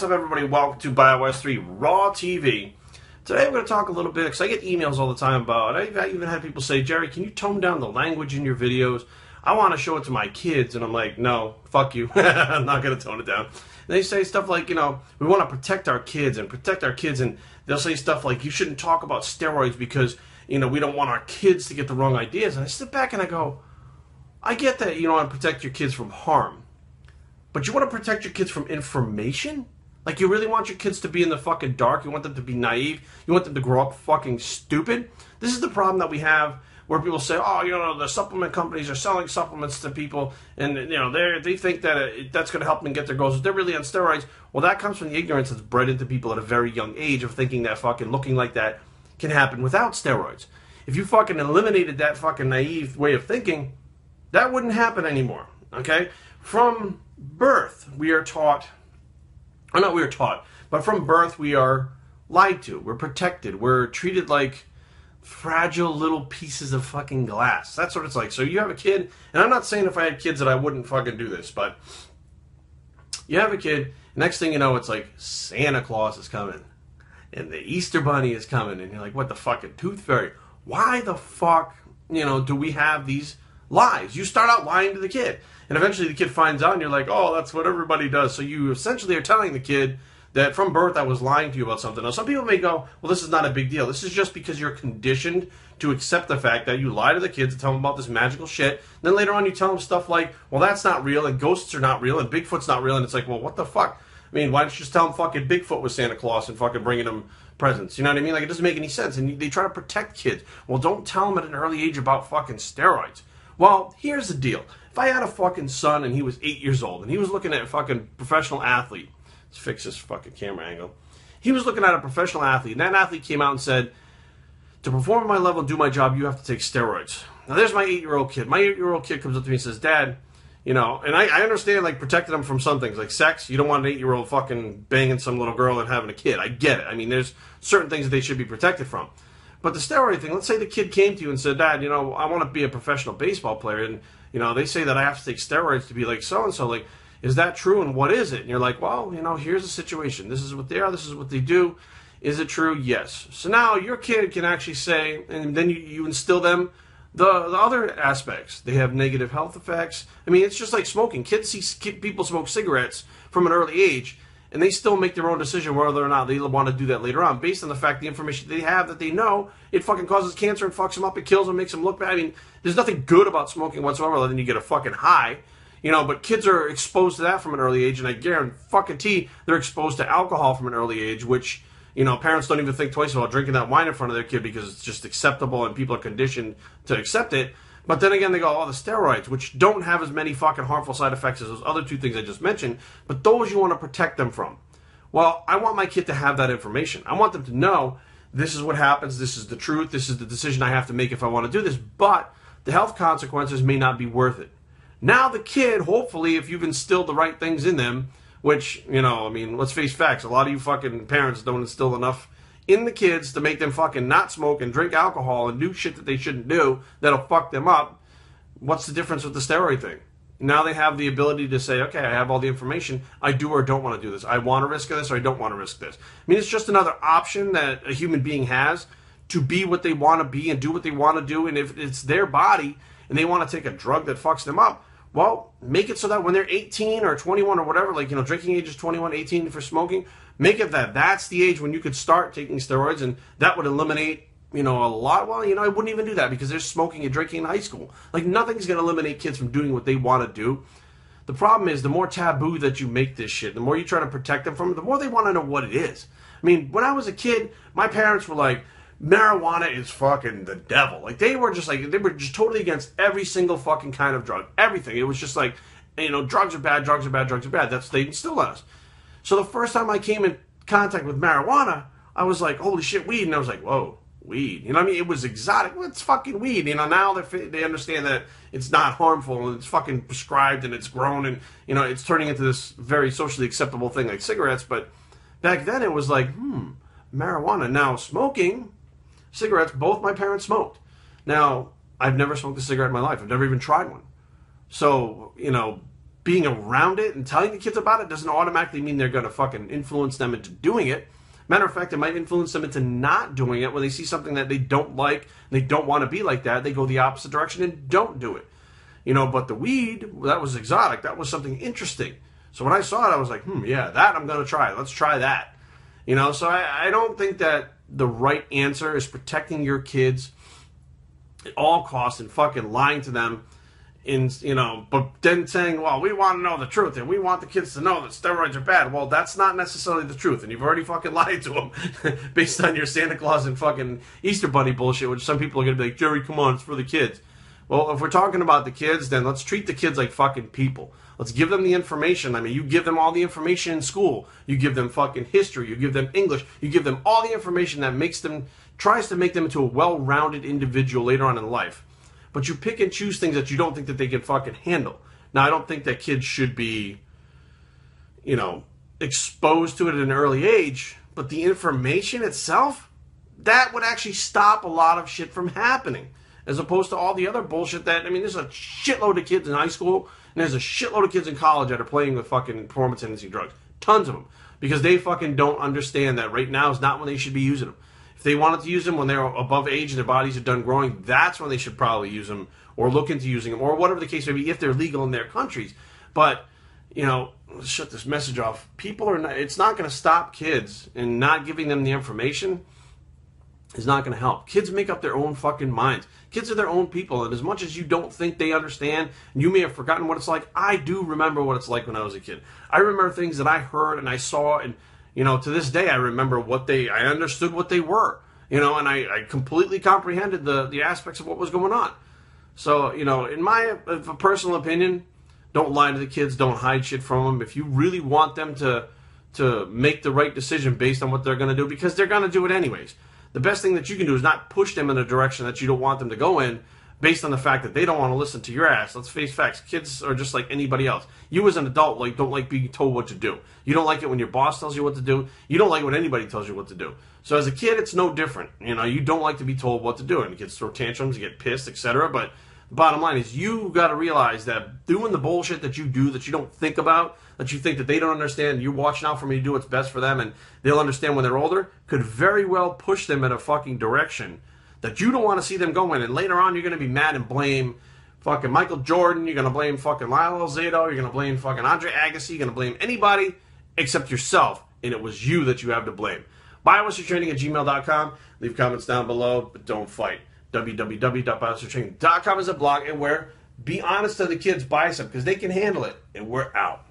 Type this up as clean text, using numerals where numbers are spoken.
What's up, everybody? Welcome to Bios3 Raw TV. Today I'm going to talk a little bit, because I get emails all the time about, I even had people say, Jerry, can you tone down the language in your videos? I want to show it to my kids. And I'm like, no, fuck you. I'm not going to tone it down. And they say stuff like, we want to protect our kids. And they'll say stuff like, you shouldn't talk about steroids because, we don't want our kids to get the wrong ideas. And I sit back and I go, I get that you don't want to protect your kids from harm. But you want to protect your kids from information? Like, you really want your kids to be in the fucking dark? You want them to be naive? You want them to grow up fucking stupid? This is the problem that we have, where people say, oh, the supplement companies are selling supplements to people, and, they think that that's going to help them get their goals. They're really on steroids. Well, that comes from the ignorance that's bred into people at a very young age of thinking that fucking looking like that can happen without steroids. If you fucking eliminated that fucking naive way of thinking, that wouldn't happen anymore, okay? From birth, we are taught, or not we are taught, but from birth we are lied to. We're protected. We're treated like fragile little pieces of fucking glass. That's what it's like. So you have a kid, and I'm not saying if I had kids that I wouldn't fucking do this, but you have a kid, next thing you know, it's like Santa Claus is coming, and the Easter Bunny is coming, and you're like, what the fucking Tooth Fairy? Why the fuck, do we have these lies? You start out lying to the kid, and eventually the kid finds out, and you're like, oh, that's what everybody does. So you essentially are telling the kid that from birth I was lying to you about something. Now, some people may go, well, this is not a big deal. This is just because you're conditioned to accept the fact that you lie to the kids to tell them about this magical shit. And then later on you tell them stuff like, well, that's not real, and ghosts are not real, and Bigfoot's not real. And it's like, well, what the fuck? I mean, why don't you just tell them fucking Bigfoot was Santa Claus and fucking bringing them presents? You know what I mean? Like, it doesn't make any sense. And they try to protect kids. Well, don't tell them at an early age about fucking steroids. Well, here's the deal. If I had a fucking son and he was 8 years old and he was looking at a fucking professional athlete, let's fix this fucking camera angle. He was looking at a professional athlete, and that athlete came out and said, to perform at my level and do my job, you have to take steroids. Now, there's my 8-year-old kid. My 8-year-old kid comes up to me and says, Dad, and I understand, like, protecting them from some things, like sex. You don't want an 8-year-old fucking banging some little girl and having a kid. I get it. I mean, there's certain things that they should be protected from. But the steroid thing, let's say the kid came to you and said, Dad, I want to be a professional baseball player, and, they say that I have to take steroids to be like so-and-so. Like, is that true, and what is it? And you're like, well, here's the situation. This is what they are. This is what they do. Is it true? Yes. So now your kid can actually say, and then you instill them the other aspects. They have negative health effects. I mean, it's just like smoking. Kids see people smoke cigarettes from an early age, and they still make their own decision whether or not they want to do that later on, based on the fact the information they have that they know it fucking causes cancer and fucks them up, it kills them, makes them look bad. I mean, there's nothing good about smoking whatsoever other than you get a fucking high. But kids are exposed to that from an early age, and I guarantee they're exposed to alcohol from an early age, which, parents don't even think twice about drinking that wine in front of their kid because it's just acceptable and people are conditioned to accept it. But then again, they go, oh, the steroids, which don't have as many fucking harmful side effects as those other two things I just mentioned, but those you want to protect them from. Well, I want my kid to have that information. I want them to know this is what happens, this is the truth, this is the decision I have to make if I want to do this, but the health consequences may not be worth it. Now the kid, hopefully, if you've instilled the right things in them, which, let's face facts, a lot of you fucking parents don't instill enough in the kids to make them fucking not smoke and drink alcohol and do shit that they shouldn't do that'll fuck them up. What's the difference with the steroid thing? Now they have the ability to say, okay, I have all the information. I do or don't want to do this. I want to risk this or I don't want to risk this. It's just another option that a human being has to be what they want to be and do what they want to do. And if it's their body and they want to take a drug that fucks them up, well, make it so that when they're 18 or 21 or whatever, like, drinking age is 21, 18 for smoking, make it that's the age when you could start taking steroids, and that would eliminate, a lot. Well, I wouldn't even do that because they're smoking and drinking in high school. Like, nothing's going to eliminate kids from doing what they want to do. The problem is the more taboo that you make this shit, the more you try to protect them from it, the more they want to know what it is. When I was a kid, my parents were like, marijuana is fucking the devil. Like, they were just totally against every single fucking kind of drug. Everything. It was just like, drugs are bad, drugs are bad, drugs are bad. That's what they instilled on us. So the first time I came in contact with marijuana, I was like, holy shit, weed. And I was like, whoa, weed. It was exotic. Well, it's fucking weed. Now they understand that it's not harmful and it's fucking prescribed and it's grown and, it's turning into this very socially acceptable thing like cigarettes. But back then it was like, marijuana. Now, smoking cigarettes, both my parents smoked. Now, I've never smoked a cigarette in my life. I've never even tried one. So, being around it and telling the kids about it doesn't automatically mean they're going to fucking influence them into doing it. Matter of fact, it might influence them into not doing it when they see something that they don't like and they don't want to be like that. They go the opposite direction and don't do it. You know, but the weed, that was exotic. That was something interesting. So when I saw it, I was like, yeah, that I'm going to try. Let's try that. You know, so I don't think that the right answer is protecting your kids at all costs and fucking lying to them. But then saying, well, we want to know the truth and we want the kids to know that steroids are bad. Well, that's not necessarily the truth, and you've already fucking lied to them based on your Santa Claus and fucking Easter Bunny bullshit, which some people are going to be like, Jerry, come on, it's for the kids. Well, if we're talking about the kids, then let's treat the kids like fucking people. Let's give them the information. I mean, you give them all the information in school. You give them fucking history. You give them English. You give them all the information that tries to make them into a well-rounded individual later on in life. But you pick and choose things that you don't think that they can fucking handle. Now, I don't think that kids should be, exposed to it at an early age, but the information itself, that would actually stop a lot of shit from happening, as opposed to all the other bullshit that, there's a shitload of kids in high school, and there's a shitload of kids in college that are playing with fucking performance-enhancing drugs. Tons of them. Because they fucking don't understand that right now is not when they should be using them. If they wanted to use them when they're above age and their bodies are done growing, that's when they should probably use them or look into using them or whatever the case may be if they're legal in their countries. But, let's shut this message off. It's not going to stop kids, and not giving them the information is not going to help. Kids make up their own fucking minds. Kids are their own people, and as much as you don't think they understand, and you may have forgotten what it's like, I do remember what it's like when I was a kid. I remember things that I heard and I saw, and to this day, I remember I understood what they were, and I completely comprehended the aspects of what was going on. So, in my personal opinion, don't lie to the kids, don't hide shit from them. If you really want them to make the right decision based on what they're going to do, because they're going to do it anyways, the best thing that you can do is not push them in a direction that you don't want them to go in, based on the fact that they don't want to listen to your ass. Let's face facts. Kids are just like anybody else. You as an adult don't like being told what to do. You don't like it when your boss tells you what to do. You don't like it when anybody tells you what to do. So as a kid, it's no different. You don't like to be told what to do. And kids throw tantrums, you get pissed, etc. But the bottom line is you got to realize that doing the bullshit that you do, that you don't think about, that you think that they don't understand, you're watching out for me to do what's best for them, and they'll understand when they're older, could very well push them in a fucking direction that you don't want to see them go in. And later on, you're going to be mad and blame fucking Michael Jordan. You're going to blame fucking Lyle Alzado. You're going to blame fucking Andre Agassi. You're going to blame anybody except yourself. And it was you that you have to blame. Biowestertraining@gmail.com. Leave comments down below, but don't fight. www.biowestertraining.com is a blog, and be honest to the kids, buy some, because they can handle it. And we're out.